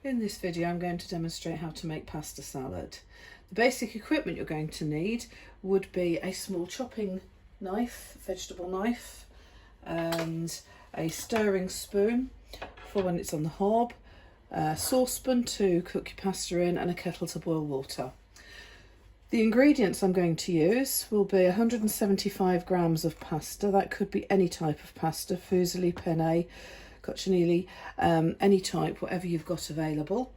In this video I'm going to demonstrate how to make pasta salad. The basic equipment you're going to need would be a small chopping knife, vegetable knife, and a stirring spoon for when it's on the hob, a saucepan to cook your pasta in, and a kettle to boil water. The ingredients I'm going to use will be 175 grams of pasta. That could be any type of pasta, fusilli, penne, coccinilli, any type, whatever you've got available.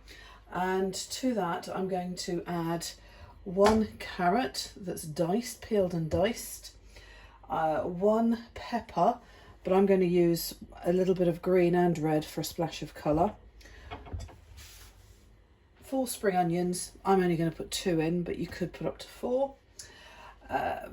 And to that I'm going to add 1 carrot that's diced, peeled and diced, 1 pepper, but I'm going to use a little bit of green and red for a splash of colour, 4 spring onions. I'm only going to put 2 in, but you could put up to 4. An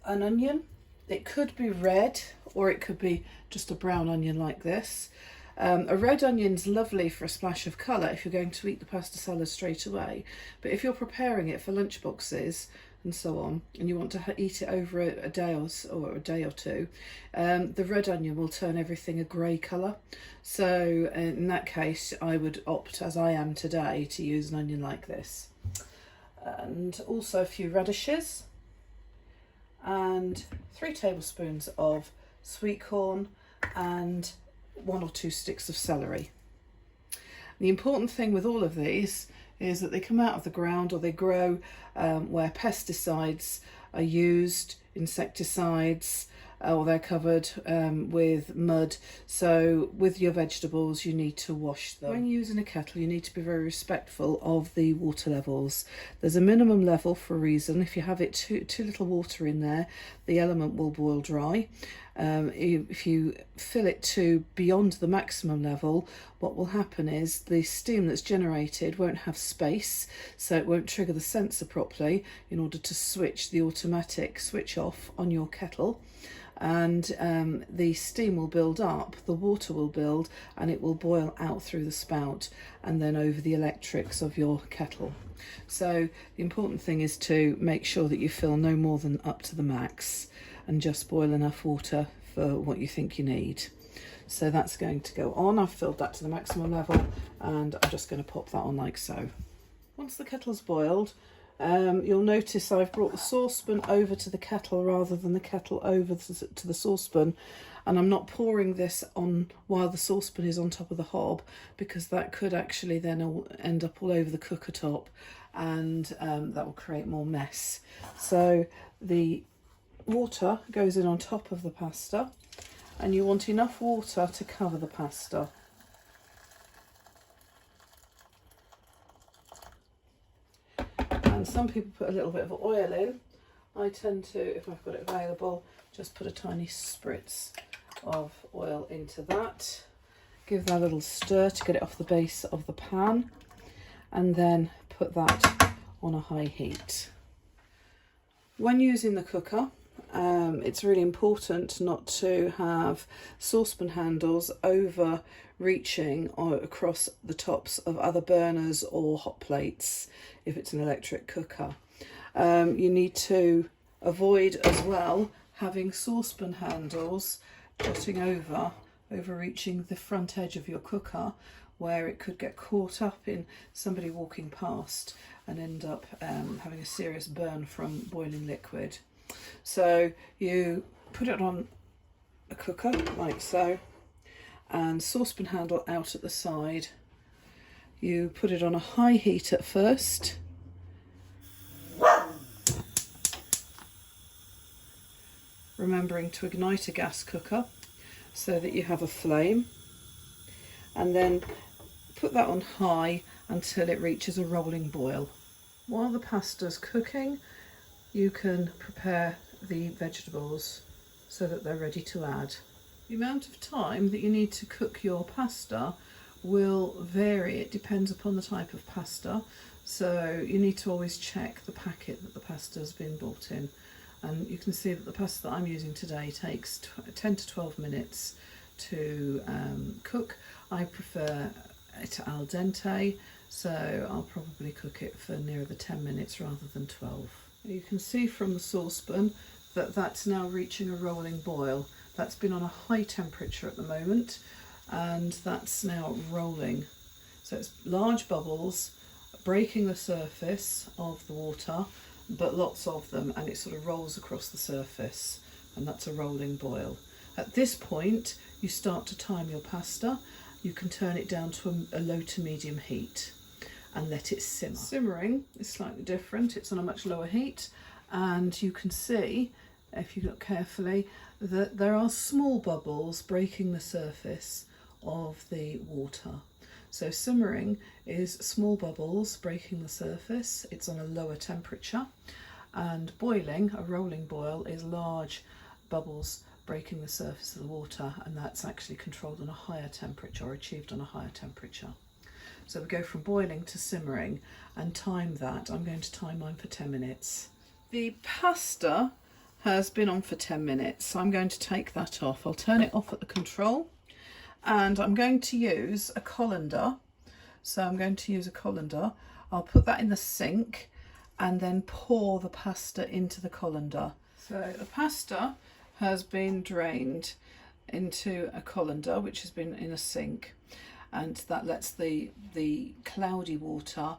onion, it could be red or it could be just a brown onion like this. A red onion's lovely for a splash of colour if you're going to eat the pasta salad straight away, but if you're preparing it for lunch boxes and so on, and you want to eat it over a day or a day or two, the red onion will turn everything a grey colour. So in that case I would opt, as I am today, to use an onion like this. And also a few radishes and 3 tablespoons of sweet corn and 1 or 2 sticks of celery. The important thing with all of these is that they come out of the ground, or they grow where pesticides are used, insecticides, or they're covered with mud. So with your vegetables you need to wash them. When using a kettle you need to be very respectful of the water levels. There's a minimum level for a reason. If you have it too little water in there, the element will boil dry. If you fill it to beyond the maximum level, what will happen is the steam that's generated won't have space, so it won't trigger the sensor properly in order to switch the automatic switch off on your kettle, and the steam will build up, the water will build, and it will boil out through the spout and then over the electrics of your kettle. So the important thing is to make sure that you fill no more than up to the max and just boil enough water for what you think you need. So that's going to go on. I've filled that to the maximum level and I'm just going to pop that on like so. Once the kettle's boiled, you'll notice I've brought the saucepan over to the kettle rather than the kettle over to the saucepan, and I'm not pouring this on while the saucepan is on top of the hob, because that could actually then end up all over the cooker top, and that will create more mess. So the water goes in on top of the pasta, and you want enough water to cover the pasta. And some people put a little bit of oil in. I tend to, if I've got it available, just put a tiny spritz of oil into that. Give that a little stir to get it off the base of the pan, and then put that on a high heat. When using the cooker, it's really important not to have saucepan handles overreaching or across the tops of other burners or hot plates if it's an electric cooker. You need to avoid as well having saucepan handles jutting overreaching the front edge of your cooker, where it could get caught up in somebody walking past and end up having a serious burn from boiling liquid. So you put it on a cooker like so, and saucepan handle out at the side. You put it on a high heat at first, remembering to ignite a gas cooker so that you have a flame, and then put that on high until it reaches a rolling boil. While the pasta's cooking, you can prepare the vegetables so that they're ready to add. The amount of time that you need to cook your pasta will vary. It depends upon the type of pasta, so you need to always check the packet that the pasta has been bought in. And you can see that the pasta that I'm using today takes 10 to 12 minutes to cook. I prefer it al dente, so I'll probably cook it for nearer the 10 minutes rather than 12. You can see from the saucepan that that's now reaching a rolling boil. That's been on a high temperature at the moment, and that's now rolling. So it's large bubbles breaking the surface of the water, but lots of them, and it sort of rolls across the surface, and that's a rolling boil. At this point, you start to time your pasta. You can turn it down to a low to medium heat and let it simmer. Simmering is slightly different. It's on a much lower heat, and you can see, if you look carefully, that there are small bubbles breaking the surface of the water. So simmering is small bubbles breaking the surface. It's on a lower temperature, and boiling, a rolling boil, is large bubbles breaking the surface of the water, and that's actually controlled on a higher temperature, or achieved on a higher temperature. So we go from boiling to simmering and time that. I'm going to time mine for 10 minutes. The pasta has been on for 10 minutes, so I'm going to take that off. I'll turn it off at the control, and I'm going to use a colander. So I'm going to use a colander. I'll put that in the sink and then pour the pasta into the colander. So the pasta has been drained into a colander, which has been in a sink, and that lets the cloudy water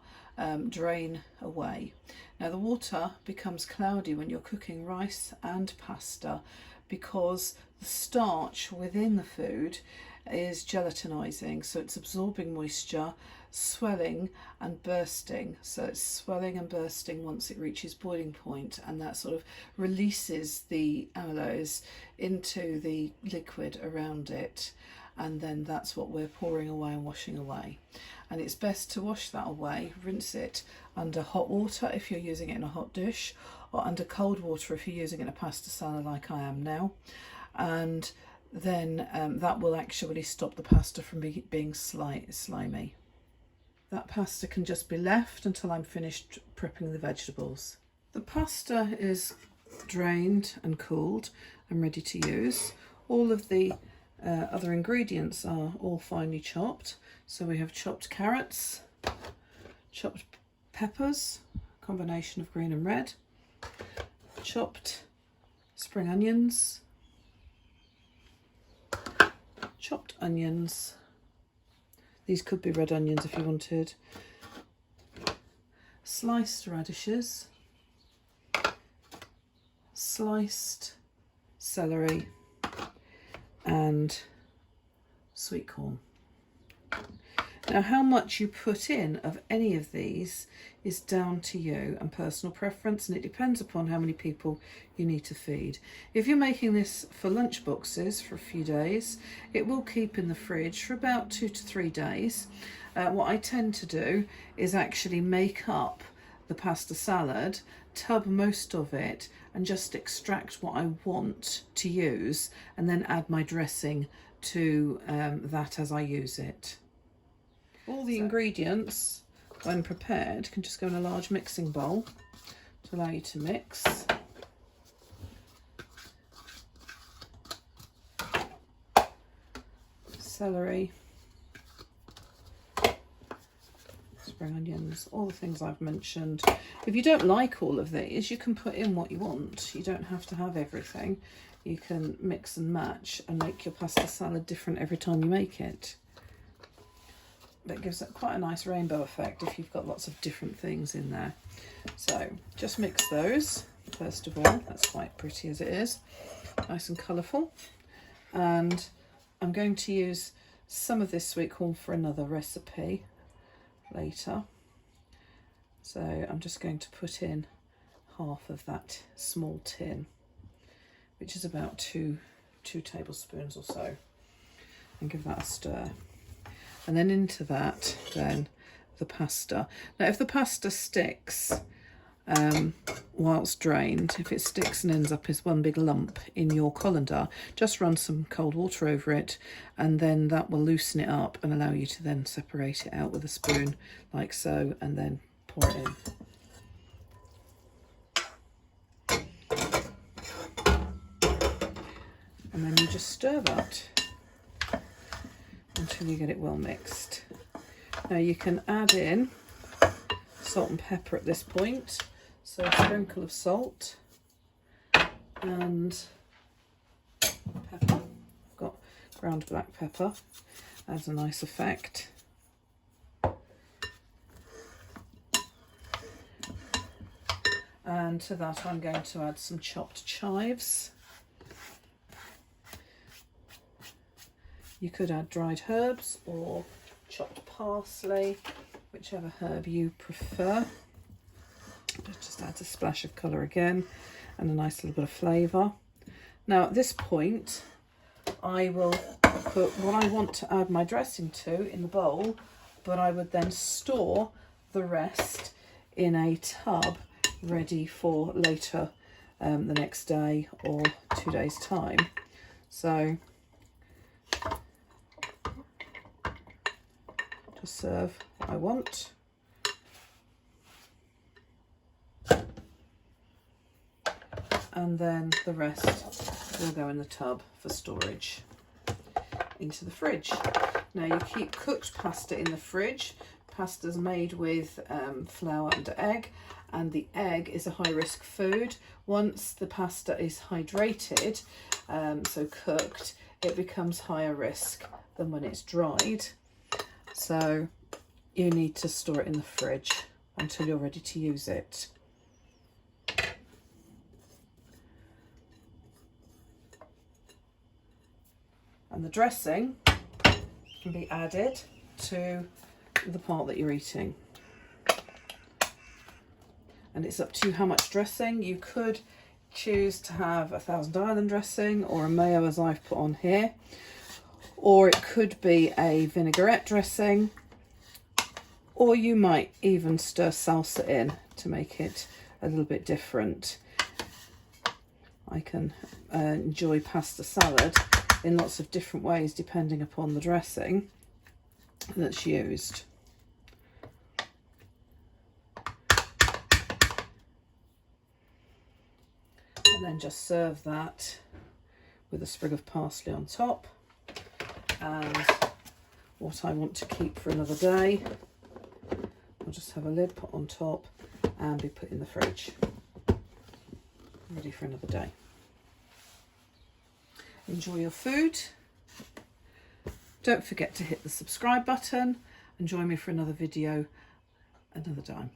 drain away. Now the water becomes cloudy when you're cooking rice and pasta because the starch within the food is gelatinizing, so it's absorbing moisture, swelling and bursting. So it's swelling and bursting once it reaches boiling point, and that sort of releases the amylose into the liquid around it, and then that's what we're pouring away and washing away. And it's best to wash that away, rinse it under hot water if you're using it in a hot dish, or under cold water if you're using it in a pasta salad like I am now, and then that will actually stop the pasta from being slimy. That pasta can just be left until I'm finished prepping the vegetables. The pasta is drained and cooled and ready to use. All of the other ingredients are all finely chopped. So we have chopped carrots, chopped peppers, combination of green and red, chopped spring onions, chopped onions. These could be red onions if you wanted. Sliced radishes, sliced celery, and sweet corn. Now, how much you put in of any of these is down to you and personal preference, and it depends upon how many people you need to feed. If you're making this for lunch boxes for a few days, it will keep in the fridge for about 2 to 3 days. What I tend to do is actually make up the pasta salad, tub most of it, and just extract what I want to use, and then add my dressing to that as I use it. All the ingredients, when prepared, can just go in a large mixing bowl to allow you to mix. Celery, spring onions, all the things I've mentioned. If you don't like all of these, you can put in what you want. You don't have to have everything. You can mix and match and make your pasta salad different every time you make it. That gives it quite a nice rainbow effect if you've got lots of different things in there. So just mix those first of all. That's quite pretty as it is, nice and colourful. And I'm going to use some of this sweet corn for another recipe later. So I'm just going to put in half of that small tin, which is about two tablespoons or so, and give that a stir. And then into that, then the pasta. Now, if the pasta sticks whilst drained, if it sticks and ends up as one big lump in your colander, just run some cold water over it, and then that will loosen it up and allow you to then separate it out with a spoon like so, and then pour it in. And then you just stir that until you get it well mixed. Now you can add in salt and pepper at this point. So a sprinkle of salt and pepper. I've got ground black pepper, adds a nice effect. And to that I'm going to add some chopped chives. You could add dried herbs or chopped parsley, whichever herb you prefer. It just adds a splash of colour again and a nice little bit of flavour. Now at this point I will put what I want to add my dressing to in the bowl, but I would then store the rest in a tub ready for later the next day or 2 days time. So just serve what I want. And then the rest will go in the tub for storage into the fridge. Now you keep cooked pasta in the fridge. Pasta's made with flour and egg, and the egg is a high risk food. Once the pasta is hydrated, so cooked, it becomes higher risk than when it's dried. So you need to store it in the fridge until you're ready to use it. And the dressing can be added to the part that you're eating. And it's up to you how much dressing. You could choose to have a Thousand Island dressing or a mayo as I've put on here. Or it could be a vinaigrette dressing. Or you might even stir salsa in to make it a little bit different. I can enjoy pasta salad in lots of different ways depending upon the dressing that's used. And then just serve that with a sprig of parsley on top. And what I want to keep for another day, I'll just have a lid put on top and be put in the fridge, ready for another day. Enjoy your food. Don't forget to hit the subscribe button and join me for another video another time.